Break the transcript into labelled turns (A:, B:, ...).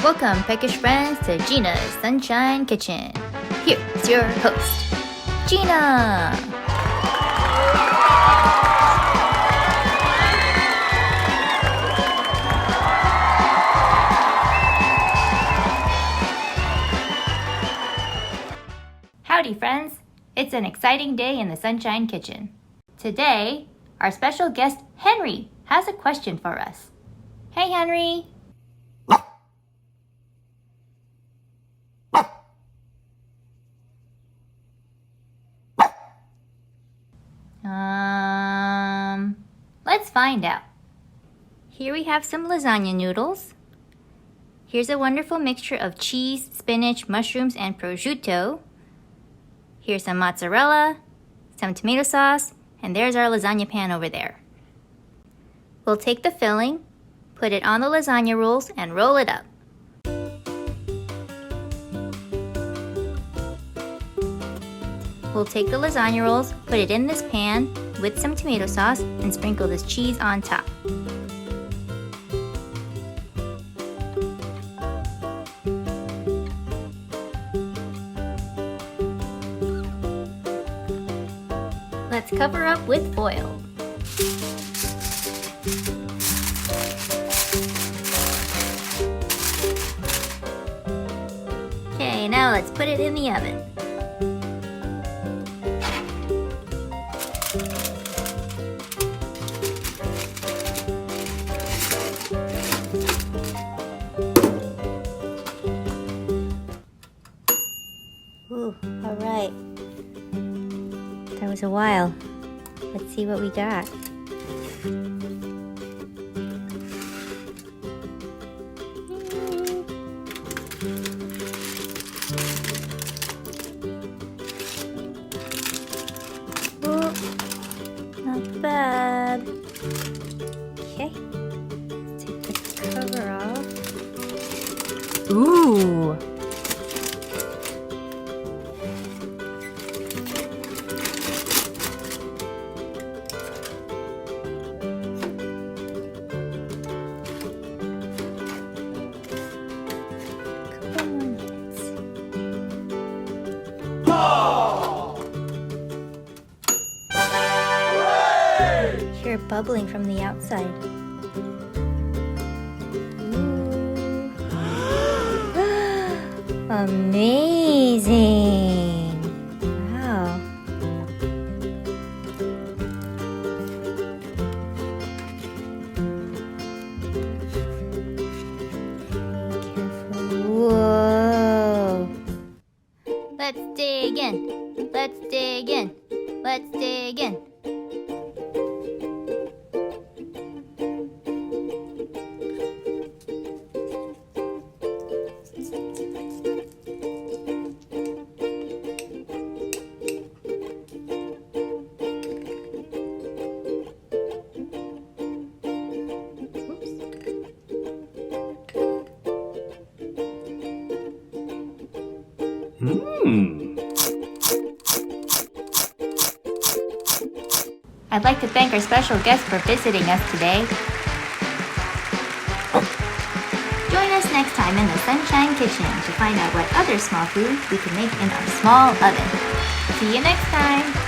A: Welcome, peckish friends, to Gina's Sunshine Kitchen. Here's your host, Gina. Howdy, friends. It's an exciting day in the Sunshine Kitchen. Today, our special guest, Henri, has a question for us. Hey, Henri. Let's find out. Here we have some lasagna noodles. Here's a wonderful mixture of cheese, spinach, mushrooms, and prosciutto. Here's some mozzarella, some tomato sauce, and there's our lasagna pan over there. We'll take the filling, put it on the lasagna rolls, and roll it up. We'll take the lasagna rolls, put it in this pan with some tomato sauce, and sprinkle this cheese on top. Let's cover up with foil. Okay, now let's put it in the oven. Ooh, all right. That was a while. Let's see what we got. Ooh, not bad. Okay, take the cover off. Ooh! You're bubbling from the outside. Amazing! Wow. Careful. Whoa! Let's dig in. Let's dig in. Let's dig in. I'd like to thank our special guest for visiting us today. Join us next time in the Sunshine Kitchen to find out what other small foods we can make in our small oven. See you next time!